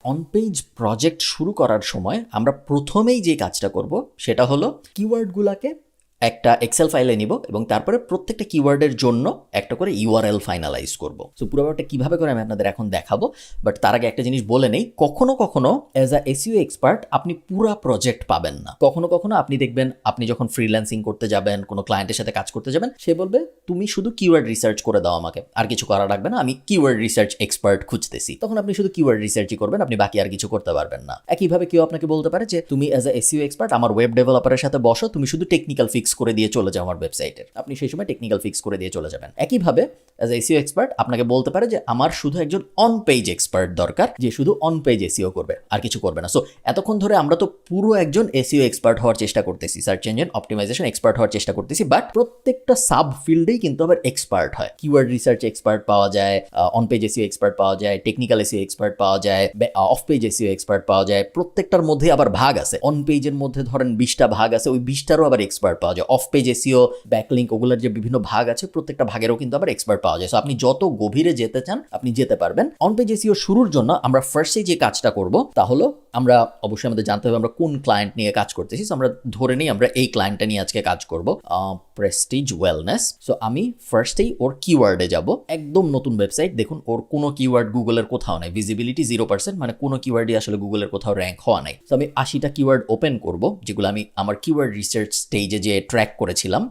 On page project শুরু করার সময় আমরা প্রথমেই যে কাজটা করব সেটা হলো কিওয়ার্ডগুলোকে একটা এক্সেল ফাইলে নিব এবং তারপরে প্রত্যেকটা কিওয়ার্ডের জন্য একটা করে ইউআরএল ফাইনালাইজ করব। সো পুরো ব্যাপারটা কীভাবে করে আমি আপনাদের এখন দেখাবো, বাট তার আগে একটা জিনিস বলে নেই, কখনো কখনো অ্যাজ আ এসইও এক্সপার্ট আপনি পুরা প্রজেক্ট পাবেন না। কখনো কখনো আপনি দেখবেন আপনি যখন ফ্রিল্যান্সিং করতে যাবেন, কোনো ক্লায়েন্টের সাথে কাজ করতে যাবেন, সে বলবে তুমি শুধু কিওয়ার্ড রিসার্চ করে দাও আমাকে, আর কিছু করা লাগবে না, আমি কিওয়ার্ড রিসার্চ এক্সপার্ট খুঁজতেছি। তখন আপনি শুধু কিওয়ার্ড রিসার্চই করবেন, আপনি বাকি আর কিছু করতে পারবেন না। একইভাবে কেউ আপনাকে বলতে পারে যে তুমি অ্যাজ আ এসইও এক্সপার্ট আমার ওয়েব ডেভেলপারের সাথে বসো, তুমি শুধু টেকনিক্যাল ফিক্স করে দিয়ে চলে যাও আমার ওয়েবসাইটের। আপনি সেই সময় টেকনিক্যাল ফিক্স করে দিয়ে চলে যাবেন। একইভাবে অ্যাজ এসইও এক্সপার্ট আপনাকে বলতে পারে যে আমার শুধু একজন অন পেজ এক্সপার্ট দরকার, যে শুধু অন পেজ এসইও করবে, আর কিছু করবে না। সো এতক্ষণ ধরে আমরা তো পুরো একজন এসইও এক্সপার্ট হওয়ার চেষ্টা করতেছি, সার্চ ইঞ্জিন অপটিমাইজেশন এক্সপার্ট হওয়ার চেষ্টা করতেছি, বাট প্রত্যেকটা সাব ফিল্ডেই কিন্তু আবার এক্সপার্ট হয়। কিওয়ার্ড রিসার্চ এক্সপার্ট পাওয়া যায়, অন পেজ এসইও এক্সপার্ট পাওয়া যায়, টেকনিক্যাল এসইও এক্সপার্ট পাওয়া যায়, অফ পেজ এসইও এক্সপার্ট পাওয়া যায়। প্রত্যেকটার মধ্যে আবার ভাগ আছে। অন পেজের মধ্যে ধরেন 20টা ভাগ আছে, ওই 20টারও আবার এক্সপার্ট পাওয়া যায়। অফ পেজ এসইও, ব্যাকলিঙ্ক, ওগুলোর যে বিভিন্ন ভাগ আছে, প্রত্যেকটা ভাগেরও কিন্তু আবার এক্সপার্ট পাওয়া যায়। সো আপনি যত গভীরে যেতে চান আপনি যেতে পারবেন। অন পেজ এসইও শুরুর জন্য আমরা ফার্স্টে যে কাজটা করব তা হলো আমরা অবশ্যই আমাদের জানতে হবে আমরা কোন ক্লায়েন্ট নিয়ে কাজ করতেছি। সো আমরা ধরে নিই আমরা এই ক্লায়েন্টটা নিয়ে আজকে কাজ করব, প্রেস্টিজ ওয়েলনেস। সো আমি ফার্স্টেই ওর কিওয়ার্ডে যাব। একদম নতুন ওয়েবসাইট, দেখুন ওর কোনো কিওয়ার্ড গুগলের কোথাও নাই, ভিজিবিলিটি 0%, মানে কোনো কিওয়ার্ডই আসলে গুগলের কোথাও র্যাঙ্ক হওয়া নাই। সো আমি 80টা কিওয়ার্ড ওপেন করব, যেগুলো আমি আমার কিওয়ার্ড রিসার্চ স্টেজে যে ট্র্যাক করেছিলাম।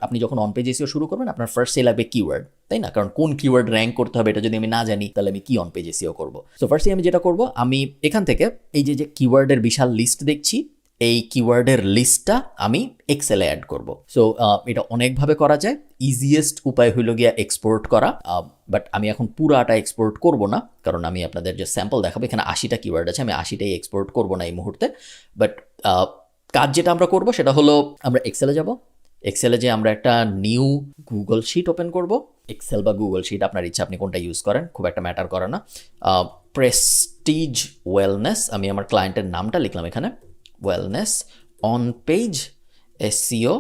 আপনি যখন অন পেজ এসইও শুরু করবেন আপনার ফার্স্টেই লাগবে কিওয়ার্ড, তাই না? কারণ কোন কিওয়ার্ড র্যাঙ্ক করতে হবে এটা যদি আমি না জানি তাহলে আমি কি অন পেজ এসইও করব। সো ফার্স্টে আমি যেটা করব, আমি এখান থেকে এই যে কিওয়ার্ডের বিশাল লিস্ট দেখছি, এই কিওয়ার্ডের লিস্টটা আমি এক্সেলে অ্যাড করব। সো এটা অনেকভাবে করা যায়। ইজিয়েস্ট উপায় হইল গিয়া এক্সপোর্ট করা, বাট আমি এখন পুরাটা এক্সপোর্ট করব না, কারণ আমি আপনাদের যে স্যাম্পল দেখাবো এখানে 80টা কিওয়ার্ড আছে, আমি 80টাই এক্সপোর্ট করব না এই মুহূর্তে। বাট কাজ যেটা আমরা করব সেটা হলো আমরা এক্সেলে যাব। এক্সেলে যে আমরা একটা নিউ গুগল শিট ওপেন করব। এক্সেল বা গুগল শিট আপনার ইচ্ছা, আপনি কোনটা ইউজ করেন, খুব একটা ম্যাটার করে না। প্রেস্টিজ ওয়েলনেস, আমি আমার ক্লায়েন্টের নামটা লিখলাম এখানে, wellness on page SEO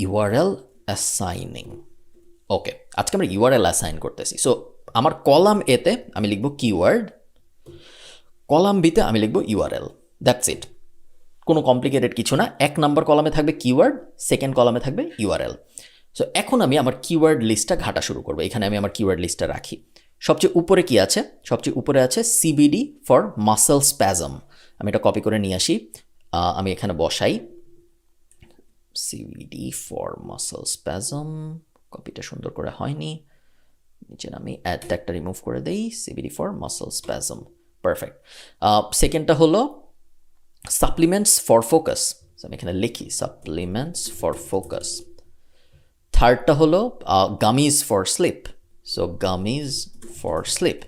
URL assigning. Okay, আজকে আমরা ইউআরএল অ্যাসাইন করতেছি। সো আমার কলাম এতে আমি লিখব কিওয়ার্ড, কলাম বিতে আমি লিখব ইউআরএল, দ্যাটস ইট। কোনো কমপ্লিকেটেড কিছু না। 1 নম্বর কলামে থাকবে কিওয়ার্ড, সেকেন্ড কলামে থাকবে ইউআরএল। সো এখন আমি আমার কিওয়ার্ড লিস্টটা ঘাটা শুরু করবো। এখানে আমি আমার কিওয়ার্ড লিস্টটা রাখি। সবচেয়ে উপরে কি আছে? সবচেয়ে উপরে আছে সিবিডি ফর মাসল স্প্যাজম। আমি এটা কপি করে নিয়ে আসি, আমি এখানে বসাই সিবিডি ফর মাসল স্প্যাজম। কপিটা সুন্দর করে হয়নি, নিচে আমি অ্যাড ট্যাগটা রিমুভ করে দেই, CBD for muscle spasm, perfect. সেকেন্ডটা হলো সাপ্লিমেন্টস ফর ফোকাস, আমি এখানে লিখি সাপ্লিমেন্টস ফর ফোকাস। থার্ডটা হলো gummies for sleep, so gummies for sleep.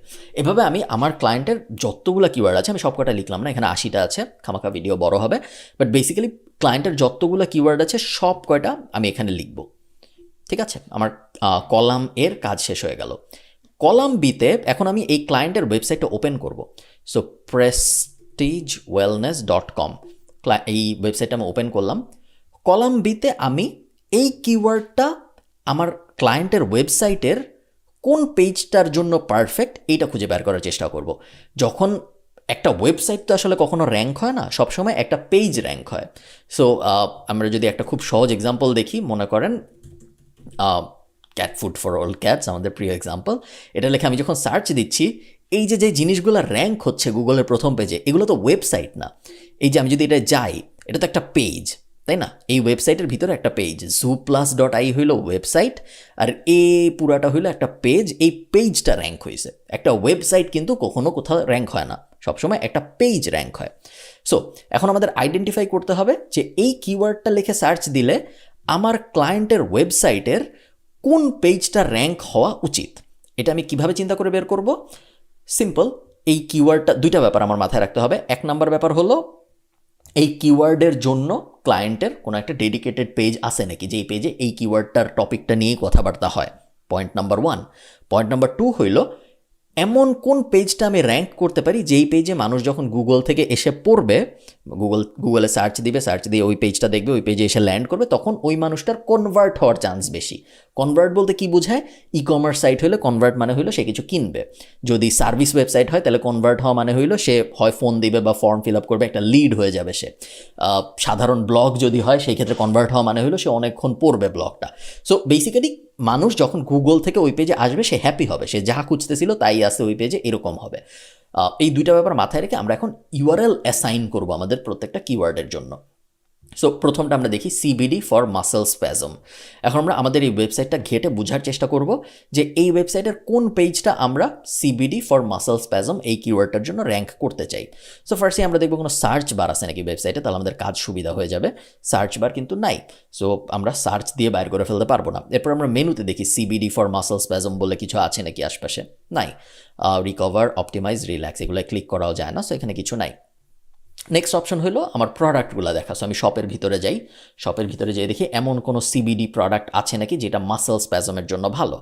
এভাবে আমি আমার ক্লায়েন্টের যতগুলো কিওয়ার্ড আছে, আমি সব কটা লিখলাম না, এখানে 80টা আছে, খামাখা ভিডিও বড় হবে, বাট বেসিক্যালি ক্লায়েন্টের যতগুলো কিওয়ার্ড আছে সব কয়টা আমি এখানে লিখব। ঠিক আছে, আমার কলাম এর কাজ শেষ হয়ে গেল। কলাম বিতে এখন আমি এই ক্লায়েন্টের ওয়েবসাইটটা ওপেন করব। সো prestigewellness.com, এই ওয়েবসাইটটা আমি ওপেন করলাম। কলাম বিতে আমি এই কিওয়ার্ডটা আমার ক্লায়েন্টের ওয়েবসাইটের কোন পেজটার জন্য পারফেক্ট এইটা খুঁজে বের করার চেষ্টা করব। যখন একটা ওয়েবসাইট তো আসলে কখনো র্যাঙ্ক হয় না, সবসময় একটা পেজ র্যাঙ্ক হয়। সো আমরা যদি একটা খুব সহজ এক্সাম্পল দেখি, মনে করেন cat food for all cats, আমাদের প্রিয় এক্সাম্পল। এটা লেখে আমি যখন সার্চ দিচ্ছি, এই যে জিনিসগুলো র্যাঙ্ক হচ্ছে গুগলের প্রথম পেজে, এগুলো তো ওয়েবসাইট না। এই যে আমি যদি এটা যাই, এটা তো একটা পেজ, তাই না? এই ওয়েবসাইটের ভিতরে একটা পেজ, zooplus.ai হইল ওয়েবসাইট, আর পুরাটা হইলো একটা পেজ। এই পেজটা র্যাঙ্ক হয়েছে। একটা ওয়েবসাইট কিন্তু কখনো কোথাও র্যাঙ্ক হয় না, সবসময় একটা পেজ র্যাঙ্ক হয়। সো এখন আমাদের আইডেন্টিফাই করতে হবে যে এই কিওয়ার্ডটা লিখে সার্চ দিলে আমার ক্লায়েন্টের ওয়েবসাইটের কোন পেজটা র্যাঙ্ক হওয়া উচিত। এটা আমি কিভাবে চিন্তা করে বের করব? সিম্পল, এই কিওয়ার্ডটা দুইটা ব্যাপার আমার মাথায় রাখতে হবে। 1 নম্বর ব্যাপার হলো এই কিওয়ার্ডের জন্য ক্লায়েন্টের কোনো একটা ডেডিকেটেড পেজ আছে নাকি, যেই পেজে এই কিওয়ার্ডটার টপিকটা নিয়েই কথাবার্তা হয়, পয়েন্ট নাম্বার 1। পয়েন্ট নাম্বার 2 হইল এমন কোন পেজটা আমি র্যাঙ্ক করতে পারি যেই পেজে মানুষ যখন গুগল থেকে এসে পড়বে, গুগলে সার্চ দিবে, সার্চ দিয়ে ওই পেজটা দেখবে, ওই পেজে এসে ল্যান্ড করবে, তখন ওই মানুষটার কনভার্ট হওয়ার চান্স বেশি। কনভার্ট বলতে কি বোঝায়? ই কমার্স সাইট হলে কনভার্ট মানে হইলো সে কিছু কিনবে। যদি সার্ভিস ওয়েবসাইট হয় তাহলে কনভার্ট হওয়া মানে হইলো সে হয় ফোন দিবে বা ফর্ম ফিল আপ করবে, একটা লিড হয়ে যাবে সে। সাধারণ ব্লগ যদি হয় সেই ক্ষেত্রে কনভার্ট হওয়া মানে হইলো সে অনেকক্ষণ পড়বে ব্লগটা। সো বেসিক্যালি মানুষ যখন গুগল থেকে ওই পেজে আসবে সে হ্যাপি হবে, সে যা খুঁজতেছিল তাই আসে ওই পেজে, এরকম হবে। এই দুইটা ব্যাপার মাথায় রেখে আমরা এখন ইউআরএল অ্যাসাইন করব আমাদের প্রত্যেকটা কিওয়ার্ডের জন্য। সো প্রথমটা আমরা দেখি সিবিডি ফর মাসল স্প্যাজম। এখন আমরা আমাদের এই ওয়েবসাইটটা ঘেটে বোঝার চেষ্টা করব যে এই ওয়েবসাইটের কোন পেজটা আমরা সিবিডি ফর মাসল স্প্যাজম এই কিওয়ার্ডটার জন্য র্যাঙ্ক করতে চাই। সো ফার্স্টে আমরা দেখব কোনো সার্চ বার আছে নাকি ওয়েবসাইটে, তাহলে আমাদের কাজ সুবিধা হয়ে যাবে। সার্চ বার কিন্তু নাই, সো আমরা সার্চ দিয়ে বাইর করে ফেলতে পারবো না। এরপর আমরা মেনুতে দেখি সিবিডি ফর মাসল স্প্যাজম বলে কিছু আছে নাকি আশপাশে, নাই। রিকভার, অপটিমাইজ, রিল্যাক্স এগুলো ক্লিক করাও যায় না, সো এখানে কিছু নাই। নেক্সট অপশন হলো আমার প্রোডাক্টগুলো দেখা। সো আমি শপের ভিতরে যাই, শপের ভিতরে যেয়ে দেখি এমন কোনো সিবিডি প্রোডাক্ট আছে নাকি যেটা মাসল স্প্যাজমের জন্য ভালো।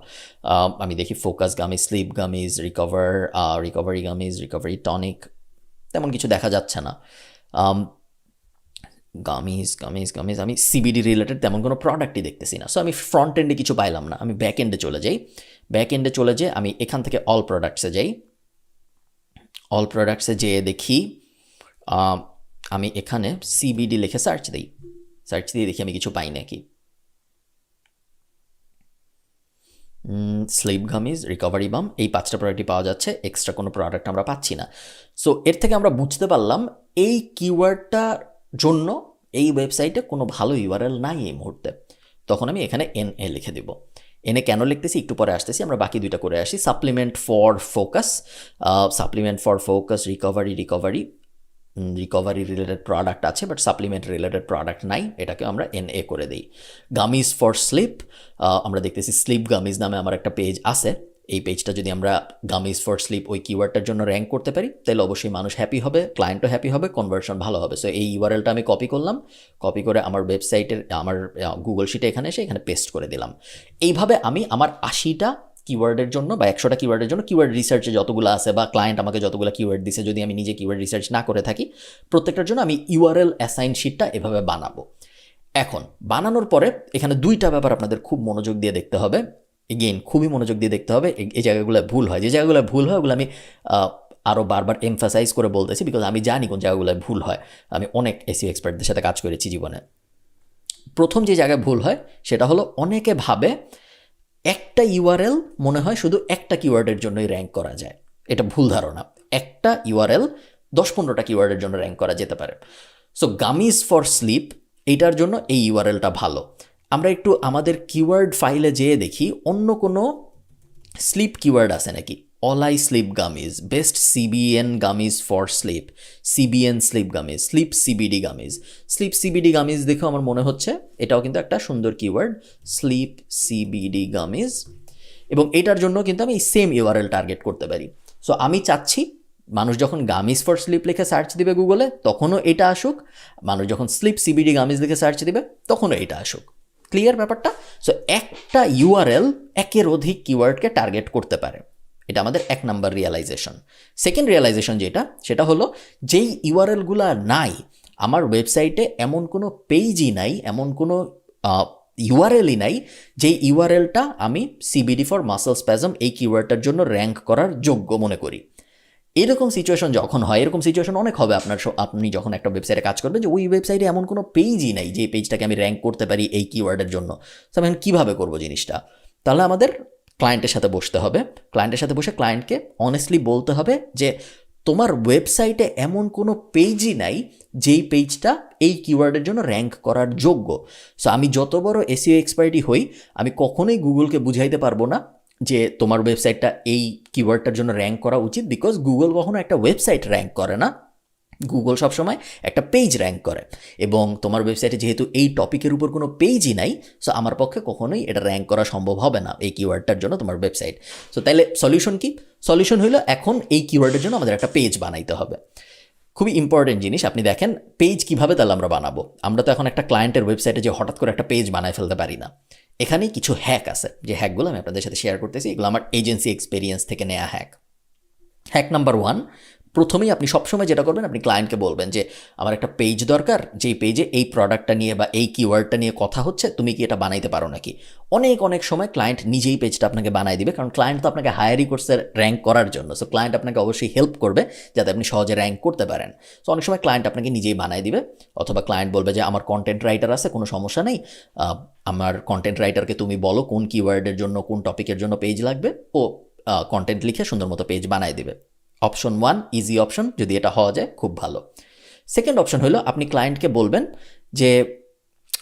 আমি দেখি focus gummies, sleep gummies, recovery gummies, recovery tonic, তেমন কিছু দেখা যাচ্ছে না। গামিজ গামিজ গামিজ, আমি সিবিডি রিলেটেড তেমন কোনো প্রোডাক্টই দেখতেছি না। সো আমি ফ্রন্ট এন্ডে কিছু পাইলাম না, আমি ব্যাক এন্ডে চলে যাই। ব্যাক এন্ডে চলে যেয়ে আমি এখান থেকে অল প্রোডাক্টসে যাই। অল প্রোডাক্টসে যেয়ে দেখি আমি এখানে সিবিডি লিখে সার্চ দিই, সার্চ দিয়ে দেখি আমি কিছু পাই নাকি। স্লিপ গামিজ, রিকভারি বাম, এই 5টা প্রোডাক্টই পাওয়া যাচ্ছে, এক্সট্রা কোনো প্রোডাক্ট আমরা পাচ্ছি না। সো এর থেকে আমরা বুঝতে পারলাম এই কিওয়ার্ডটার জন্য এই ওয়েবসাইটে কোনো ভালো ইউআরএল নাই এই মুহূর্তে। তখন আমি এখানে NA লিখে দেব। এনে কেন লিখতেছি একটু পরে আসতেছি, আমরা বাকি দুইটা করে আসি। Supplement for focus, recovery related product আছে বাট সাপ্লিমেন্ট রিলেটেড প্রোডাক্ট নাই, এটাকে আমরা NA করে দিই। গামিজ ফর স্লিপ, আমরা দেখতেছি স্লিপ গামিজ নামে আমার একটা পেজ আছে। এই পেজটা যদি আমরা গামিজ ফর স্লিপ ওই কিওয়ার্ডটার জন্য র্যাঙ্ক করতে পারি তাহলে অবশ্যই মানুষ হ্যাপি হবে, ক্লায়েন্টও হ্যাপি হবে, কনভার্সন ভালো হবে। সো এই ইউআরএলটা আমি কপি করলাম, কপি করে আমার ওয়েবসাইটের আমার গুগল শিটে এখানে এসে এখানে পেস্ট করে দিলাম। এইভাবে আমি আমার 80টা কিওয়ার্ডের জন্য বা 100টা কিওয়ার্ডের জন্য কিওয়ার্ড রিসার্চে যতগুলো আছে বা ক্লায়েন্ট আমাকে যতগুলো কিওয়ার্ড দিছে, যদি আমি নিজে কিওয়ার্ড রিসার্চ না করে থাকি, প্রত্যেকটার জন্য আমি ইউআরএল অ্যাসাইন শিটটা এভাবে বানাবো। এখন বানানোর পরে এখানে দুইটা ব্যাপার আপনাদের খুব মনোযোগ দিয়ে দেখতে হবে, এগেইন খুবই মনোযোগ দিয়ে দেখতে হবে। এই জায়গাগুলো ভুল হয়, যে জায়গাগুলো ভুল হয় ওগুলো আমি আরও বারবার এমফাসাইজ করে বলতেছি, বিকজ আমি জানি কোন জায়গাগুলো ভুল হয়, আমি অনেক এসইও এক্সপার্টদের সাথে কাজ করেছি জীবনে। প্রথম যে জায়গায় ভুল হয় সেটা হলো অনেকে ভাবে একটা ইউআরএল মনে হয় শুধু একটা কিওয়ার্ডের জন্যই র্যাঙ্ক করা যায়। এটা ভুল ধারণা। একটা ইউআরএল 10-15টা কিওয়ার্ডের জন্য র্যাঙ্ক করা যেতে পারে। সো গামিজ ফর স্লিপ এইটার জন্য এই ইউআরএলটা ভালো। আমরা একটু আমাদের কিওয়ার্ড ফাইলে যেয়ে দেখি অন্য কোনো স্লিপ কিওয়ার্ড আছে নাকি। Olly sleep gummies, best CBN gummies for sleep, CBN sleep gummies, sleep CBD gummies. Sleep CBD gummies দেখেও আমার মনে হচ্ছে এটাও কিন্তু একটা সুন্দর কিওয়ার্ড, স্লিপ সিবিডি গামিজ। এবং এটার জন্য কিন্তু আমি সেম ইউআরএল টার্গেট করতে পারি। সো আমি চাচ্ছি মানুষ যখন গামিজ ফর স্লিপ লিখে সার্চ দিবে গুগলে তখনও এটা আসুক, মানুষ যখন স্লিপ সিবিডি গামিজ লিখে সার্চ দিবে তখনও এটা আসুক। ক্লিয়ার ব্যাপারটা? সো একটা ইউআরএল একের অধিক কিওয়ার্ডকে টার্গেট করতে পারে, এটা আমাদের 1 নাম্বার রিয়েলাইজেশন। সেকেন্ড রিয়েলাইজেশন সেটা হলো যেই ইউআরএলগুলো নাই আমার ওয়েবসাইটে, এমন কোনো পেজই নাই, এমন কোনো ইউআরএলই নাই যেই ইউআরএলটা আমি সিবিডি ফর মাসল স্প্যাজম এই কিওয়ার্ডটার জন্য র্যাঙ্ক করার যোগ্য মনে করি। এরকম সিচুয়েশন যখন হয়, এরকম সিচুয়েশন অনেক হবে আপনি যখন একটা ওয়েবসাইটে কাজ করবেন যে ওই ওয়েবসাইটে এমন কোনো পেজই নাই যে পেজটাকে আমি র্যাঙ্ক করতে পারি এই কিওয়ার্ডের জন্য। তো আমি কীভাবে করবো জিনিসটা? তাহলে আমাদের ক্লায়েন্টের সাথে বসতে হবে, ক্লায়েন্টের সাথে বসে ক্লায়েন্টকে অনেস্টলি বলতে হবে যে তোমার ওয়েবসাইটে এমন কোনো পেজই নাই যেই পেজটা এই কিওয়ার্ডের জন্য র্যাঙ্ক করার যোগ্য। সো আমি যত বড় এসইও এক্সপার্টই হই, আমি কখনোই গুগলকে বুঝাইতে পারবো না যে তোমার ওয়েবসাইটটা এই কিওয়ার্ডটার জন্য র্যাঙ্ক করা উচিত, বিকজ গুগল কখনো একটা ওয়েবসাইট র্যাঙ্ক করে না, গুগল সবসময় একটা পেজ র্যাঙ্ক করে। এবং তোমার ওয়েবসাইটে যেহেতু এই টপিকের উপর কোনো পেজই নাই, সো আমার পক্ষে কখনোই এটা র্যাঙ্ক করা সম্ভব হবে না এই কিওয়ার্ডটার জন্য তোমার ওয়েবসাইট। সো তাইলে সলিউশন কি? সলিউশন হলো এখন এই কিওয়ার্ডের জন্য আমাদের একটা পেজ বানাইতে হবে। খুবই ইম্পর্টেন্ট জিনিস। আপনি দেখেন পেজ কীভাবে তাহলে আমরা বানাবো। আমরা তো এখন একটা ক্লায়েন্টের ওয়েবসাইটে যে হঠাৎ করে একটা পেজ বানায় ফেলতে পারি না। এখানেই কিছু হ্যাক আছে, যে হ্যাকগুলো আমি আপনাদের সাথে শেয়ার করতেছি, এগুলো আমার এজেন্সি এক্সপিরিয়েন্স থেকে নেওয়া হ্যাক। হ্যাক নাম্বার 1, প্রথমেই আপনি সবসময় যেটা করবেন, আপনি ক্লায়েন্টকে বলবেন যে আমার একটা পেজ দরকার, যেই পেজে এই প্রোডাক্টটা নিয়ে বা এই কিওয়ার্ডটা নিয়ে কথা হচ্ছে, তুমি কি এটা বানাইতে পারো নাকি? অনেক সময় ক্লায়েন্ট নিজেই পেজটা আপনাকে বানাই দিবে, কারণ ক্লায়েন্ট তো আপনাকে হায়ারই করছে র্যাঙ্ক করার জন্য। সো ক্লায়েন্ট আপনাকে অবশ্যই হেল্প করবে যাতে আপনি সহজে র্যাঙ্ক করতে পারেন। সো অনেক সময় ক্লায়েন্ট আপনাকে নিজেই বানাই দিবে, অথবা ক্লায়েন্ট বলবে যে আমার কন্টেন্ট রাইটার আছে, কোনো সমস্যা নেই, আমার কন্টেন্ট রাইটারকে তুমি বলো কোন কিওয়ার্ডের জন্য, কোন টপিকের জন্য পেজ লাগবে, ও কন্টেন্ট লিখে সুন্দর মতো পেজ বানাই দিবে। অপশন 1 ইজি অপশন, যদি এটা হওয়া যায় খুব ভালো। সেকেন্ড অপশন হলো আপনি ক্লায়েন্টকে বলবেন যে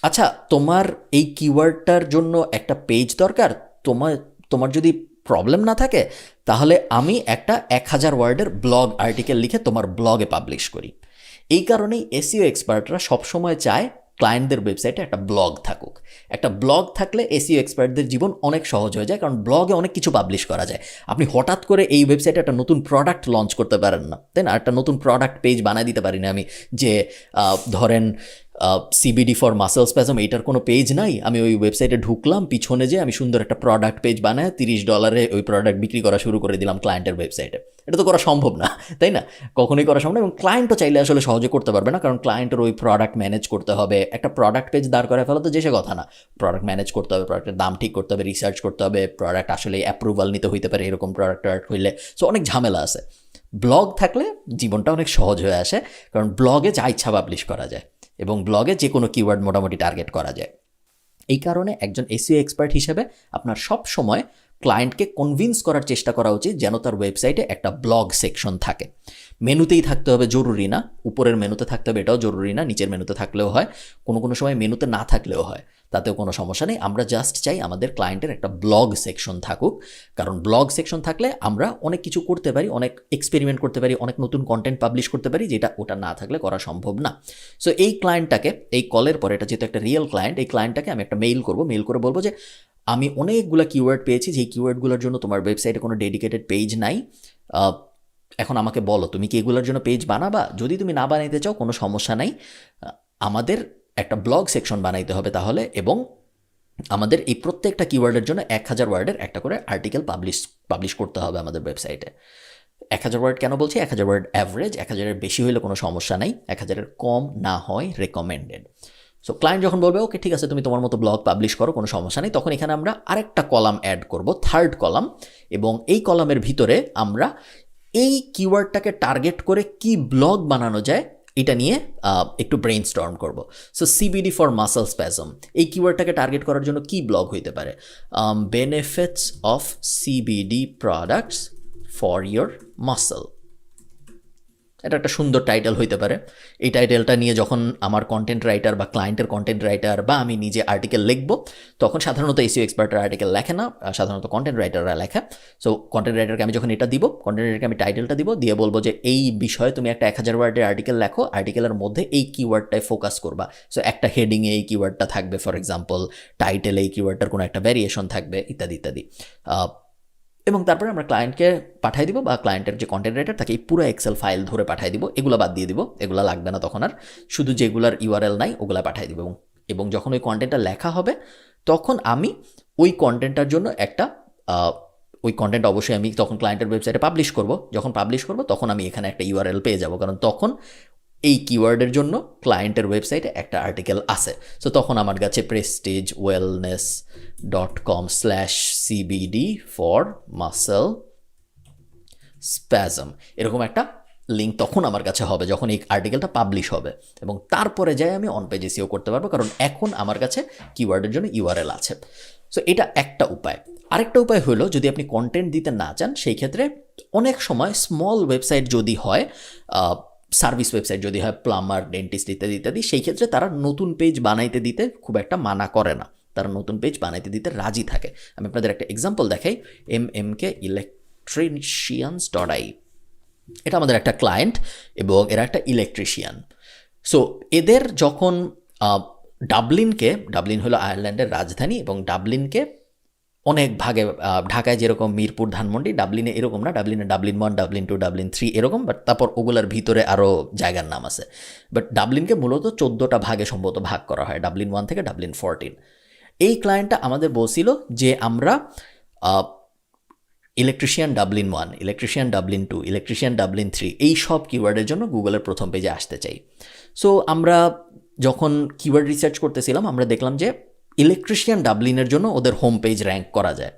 আচ্ছা, তোমার এই কিওয়ার্ডটার জন্য একটা পেজ দরকার, তোমার তোমার যদি প্রবলেম না থাকে তাহলে আমি একটা 1000 ওয়ার্ডের ব্লগ আর্টিকেল লিখে তোমার ব্লগে পাবলিশ করি। এই কারণেই এসইও এক্সপার্টরা সবসময় চায় ক্লায়েন্টদের ওয়েবসাইটে একটা ব্লগ থাকুক। একটা ব্লগ থাকলে এসইও এক্সপার্টদের জীবন অনেক সহজ হয়ে যায়, কারণ ব্লগে অনেক কিছু পাবলিশ করা যায়। আপনি হঠাৎ করে এই ওয়েবসাইটে একটা নতুন প্রোডাক্ট লঞ্চ করতে পারেন না, তাই না? একটা নতুন প্রোডাক্ট পেজ বানিয়ে দিতে পারি না আমি, যে ধরেন সিবিডি ফর মাসেল স্প্যাজম, এইটার কোনো পেজ নাই, আমি ওই ওয়েবসাইটে ঢুকলাম, পিছনে যে আমি সুন্দর একটা প্রোডাক্ট পেজ বানায় $30 ওই প্রোডাক্ট বিক্রি করা শুরু করে দিলাম ক্লায়েন্টের ওয়েবসাইটে। এটা তো করা সম্ভব না, তাই না? কখনোই করা সম্ভব না, এবং ক্লায়েন্টও চাইলে আসলে সহজে করতে পারবে না, কারণ ক্লায়েন্টের ওই প্রোডাক্ট ম্যানেজ করতে হবে। একটা প্রোডাক্ট পেজ দাঁড় করে ফেলা তো যে সে কথা না, প্রোডাক্ট ম্যানেজ করতে হবে, প্রোডাক্টের দাম ঠিক করতে হবে, রিসার্চ করতে হবে, প্রোডাক্ট আসলে অ্যাপ্রুভাল নিতে হইতে পারে এরকম প্রোডাক্ট হইলে। সো অনেক ঝামেলা আছে। ব্লগ থাকলে জীবনটা অনেক সহজ হয়ে আসে, কারণ ব্লগে যা ইচ্ছা পাবলিশ করা যায় এবং ব্লগে যে কোনো কিওয়ার্ড মোটামুটি টার্গেট করা যায়। এই কারণে একজন এসইও এক্সপার্ট হিসেবে আপনার সব সময় ক্লায়েন্টকে কনভিন্স করার চেষ্টা করা উচিত যেন তার ওয়েবসাইটে একটা ব্লগ সেকশন থাকে। মেনুতেই থাকতে হবে জরুরি না, উপরের মেনুতে থাকতে হবে এটাও জরুরি না, নিচের মেনুতে থাকলেও হয়, কোনো সময় মেনুতে না থাকলেও হয়, তাতেও কোনো সমস্যা নেই। আমরা জাস্ট চাই আমাদের ক্লায়েন্টের একটা ব্লগ সেকশন থাকুক, কারণ ব্লগ সেকশন থাকলে আমরা অনেক কিছু করতে পারি, অনেক এক্সপেরিমেন্ট করতে পারি, অনেক নতুন কন্টেন্ট পাবলিশ করতে পারি, যেটা ওটা না থাকলে করা সম্ভব না। সো এই ক্লায়েন্টটাকে, এই কলের পরে, এটা যেহেতু একটা রিয়েল ক্লায়েন্ট, এই ক্লায়েন্টটাকে আমি একটা মেইল করে বলবো যে আমি অনেকগুলো কিওয়ার্ড পেয়েছি, যেই কিওয়ার্ডগুলোর জন্য তোমার ওয়েবসাইটে কোনো ডেডিকেটেড পেজ নাই, এখন আমাকে বলো তুমি কি এগুলোর জন্য পেজ বানাবা? যদি তুমি না বানাইতে চাও কোনো সমস্যা নাই, আমাদের একটা ব্লগ সেকশন বানাইতে হবে তাহলে, এবং আমাদের এই প্রত্যেকটা কিওয়ার্ডের জন্য 1000 ওয়ার্ডের একটা করে আর্টিকেল পাবলিশ করতে হবে আমাদের ওয়েবসাইটে। 1000 ওয়ার্ড কেন বলছি? 1000 ওয়ার্ড অ্যাভারেজ, 1000-এর বেশি হইলে কোনো সমস্যা নাই, 1000-এর কম না হয় রেকমেন্ডেড। সো ক্লায়েন্ট যখন বলবে ওকে ঠিক আছে তুমি তোমার মতো ব্লগ পাবলিশ করো, কোনো সমস্যা নেই, তখন এখানে আমরা আরেকটা কলাম অ্যাড করব, থার্ড কলাম, এবং এই কলামের ভিতরে আমরা এই কিওয়ার্ডটাকে টার্গেট করে কি ব্লগ বানানো যায় এটা নিয়ে একটু ব্রেইন স্টর্ম করবো। So CBD for muscle spasm, এই কিওয়ার্ডটাকে টার্গেট করার জন্য কি ব্লগ হইতে পারে? Benefits of CBD products for your muscle, এটা একটা সুন্দর টাইটেল হইতে পারে। এই টাইটেলটা নিয়ে যখন আমার কন্টেন্ট রাইটার বা ক্লায়েন্টের কন্টেন্ট রাইটার বা আমি নিজে আর্টিকেল লিখবো, তখন সাধারণত এসইও এক্সপার্টরা আর্টিকেল লেখে না, সাধারণত কন্টেন্ট রাইটাররা লেখে। সো কন্টেন্ট রাইটারকে আমি যখন এটা দিব, কন্টেন্ট রাইটারকে আমি টাইটেলটা দিব, দিয়ে বলবো যে এই বিষয়ে তুমি একটা 1000 ওয়ার্ডের আর্টিকেল লেখো, আর্টিকেলের মধ্যে এই কিওয়ার্ডটায় ফোকাস করবা। সো একটা হেডিংয়ে এই কিওয়ার্ডটা থাকবে, ফর এক্সাম্পল টাইটেলে এই কিওয়ার্ডটার কোনো একটা ভ্যারিয়েশন থাকবে, ইত্যাদি ইত্যাদি। এবং তারপরে আমরা ক্লায়েন্টকে পাঠিয়ে দিব, বা ক্লায়েন্টের যে কন্টেন্ট রাইটার তাকে এই পুরো এক্সেল ফাইল ধরে পাঠিয়ে দিব, এগুলো বাদ দিয়ে দিব, এগুলো লাগবে না তখন আর, শুধু যেগুলার ইউআরএল নাই ওগুলা পাঠিয়ে দিব। এবং যখন ওই কন্টেন্টটা লেখা হবে তখন আমি ওই কন্টেন্টটার জন্য একটা ওই কন্টেন্ট অবশ্যই আমি তখন ক্লায়েন্টের ওয়েবসাইটে পাবলিশ করব। যখন পাবলিশ করব তখন আমি এখানে একটা ইউআরএল পেয়ে যাব, কারণ তখন এই কিওয়ার্ডের জন্য ক্লায়েন্টের ওয়েবসাইটে একটা আর্টিকেল আছে। সো তখন আমার কাছে prestigewellness.com/cbd for muscle spasm এরকম একটা লিঙ্ক তখন আমার কাছে হবে যখন এই আর্টিকেলটা পাবলিশ হবে, এবং তারপরে যাই আমি অন পেজ এসইও করতে পারবো, কারণ এখন আমার কাছে কিওয়ার্ডের জন্য ইউআরএল আছে। সো এটা একটা উপায়। আরেকটা উপায় হলো, যদি আপনি কন্টেন্ট দিতে না চান সেই ক্ষেত্রে অনেক সময় স্মল ওয়েবসাইট যদি হয়, সার্ভিস ওয়েবসাইট যদি হয়, প্লাম্বার, ডেন্টিস্ট ইত্যাদি ইত্যাদি, সেই ক্ষেত্রে তারা নতুন পেজ বানাইতে দিতে খুব একটা মানা করে না, তারা নতুন পেজ বানাইতে দিতে রাজি থাকে। আমি আপনাদের একটা এক্সাম্পল দেখাই, MMK electricians.ai, এটা আমাদের একটা ক্লায়েন্ট এবং এরা একটা ইলেকট্রিশিয়ান। সো এদের যখন ডাবলিন হলো আয়ারল্যান্ডের রাজধানী, এবং ডাবলিনকে অনেক ভাগে, ঢাকায় যেরকম মিরপুর, ধানমন্ডি, ডাবলিনে এরকম না, ডাবলিনে ডাবলিন 1, ডাবলিন 2, ডাবলিন 3 এরকম, বাট তারপর ওগুলার ভিতরে আরও জায়গার নাম আছে। বাট ডাবলিনকে মূলত 14টা ভাগে সম্ভবত ভাগ করা হয়, ডাবলিন 1 থেকে ডাবলিন 14। এই ক্লায়েন্টটা আমাদের বলছিল যে আমরা electrician Dublin 1, electrician Dublin 2, electrician Dublin 3 এই সব কিওয়ার্ডের জন্য গুগলের প্রথম পেজে আসতে চাই। সো আমরা যখন কিওয়ার্ড রিসার্চ করতেছিলাম আমরা দেখলাম যে ইলেকট্রিশিয়ান ডাবলিনের জন্য ওদের হোম পেজ র্যাঙ্ক করা যায়,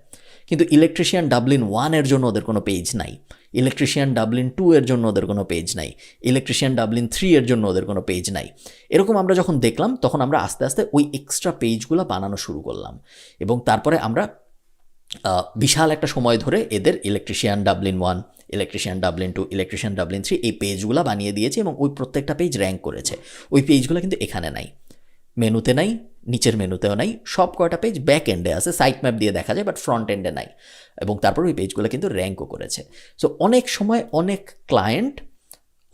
কিন্তু ইলেকট্রিশিয়ান ডাবলিন 1 এর জন্য ওদের কোনো পেজ নাই, ইলেকট্রিশিয়ান ডাবলিন 2 এর জন্য ওদের কোনো পেজ নাই, ইলেকট্রিশিয়ান ডাবলিন 3 এর জন্য ওদের কোনো পেজ নাই। এরকম আমরা যখন দেখলাম তখন আমরা আস্তে আস্তে ওই এক্সট্রা পেজগুলো বানানো শুরু করলাম, এবং তারপরে আমরা বিশাল একটা সময় ধরে এদের electrician Dublin 1, electrician Dublin 2, electrician Dublin 3 এই পেজগুলো বানিয়ে দিয়েছে, এবং ওই প্রত্যেকটা পেজ র্যাঙ্ক করেছে। ওই পেজগুলো কিন্তু এখানে নাই, মেনুতে নাই, নিচের মেনুতেও নাই, সব কয়টা পেজ ব্যাক এন্ডে আছে, সাইট ম্যাপ দিয়ে দেখা যায়, বাট ফ্রন্ট এন্ডে নাই, এবং তারপর ওই পেজগুলো কিন্তু র্যাঙ্কও করেছে। সো অনেক সময় অনেক ক্লায়েন্ট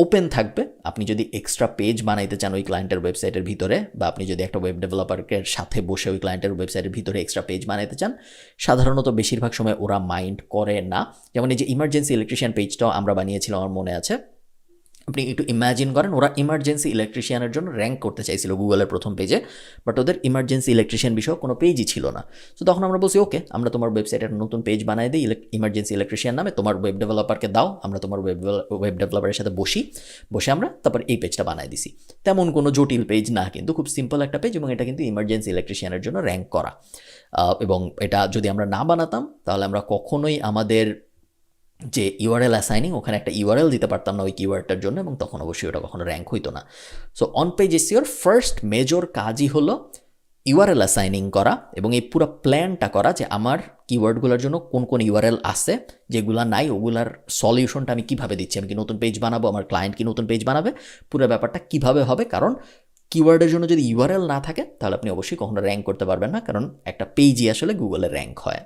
ওপেন থাকবে, আপনি যদি এক্সট্রা পেজ বানাইতে চান ওই ক্লায়েন্টের ওয়েবসাইটের ভিতরে, বা আপনি যদি একটা ওয়েব ডেভেলপারের সাথে বসে ওই ক্লায়েন্টের ওয়েবসাইটের ভিতরে এক্সট্রা পেজ বানাইতে চান, সাধারণত বেশিরভাগ সময় ওরা মাইন্ড করে না। যেমন এই যে ইমার্জেন্সি ইলেকট্রিশিয়ান পেজটাও আমরা বানিয়েছিলাম, আমার মনে আছে। আপনি একটু ইমাজিন করেন, ওরা ইমার্জেন্সি ইলেকট্রিশিয়ানের জন্য র্যাঙ্ক করতে চাইছিল গুগলের প্রথম পেজে, বাট ওদের ইমার্জেন্সি ইলেকট্রিশিয়ান বিষয়ে কোনো পেজই ছিল না। তো তখন আমরা বলছি ওকে, আমরা তোমার ওয়েবসাইটের নতুন পেজ বানাই দিই ইমার্জেন্সি ইলেকট্রিশিয়ান নামে, তোমার ওয়েব ডেভেলপারকে দাও, আমরা তোমার ওয়েব ডেভেলপারের সাথে বসে আমরা তারপর এই পেজটা বানাই দিছি। তেমন কোনো জটিল পেজ না, কিন্তু খুব সিম্পল একটা পেজ, এবং এটা কিন্তু ইমার্জেন্সি ইলেকট্রিশিয়ানের জন্য র্যাঙ্ক করা। এবং এটা যদি আমরা না বানাতাম তাহলে আমরা কখনোই আমাদের যে ইউআরএল অ্যাসাইনিং ওখানে একটা ইউআরএল দিতে পারতাম না ওই কিওয়ার্ডটার জন্য, এবং তখন অবশ্যই ওটা কখনো র্যাঙ্ক হইতো না। সো অন পেজ এসইওর ফার্স্ট মেজর কাজই হলো ইউআরএল অ্যাসাইনিং করা, এবং এই পুরো প্ল্যানটা করা যে আমার কিওয়ার্ডগুলোর জন্য কোন কোন ইউআরএল আছে, যেগুলো নাই ওগুলার সলিউশনটা আমি কীভাবে দিচ্ছি। আমি কি নতুন পেজ বানাবো, আমার ক্লায়েন্ট কি নতুন পেজ বানাবে, পুরো ব্যাপারটা কীভাবে হবে। কারণ কিওয়ার্ডের জন্য যদি ইউআরএল না থাকে তাহলে আপনি অবশ্যই কখনো র্যাঙ্ক করতে পারবেন না, কারণ একটা পেজই আসলে গুগলে র্যাঙ্ক হয়।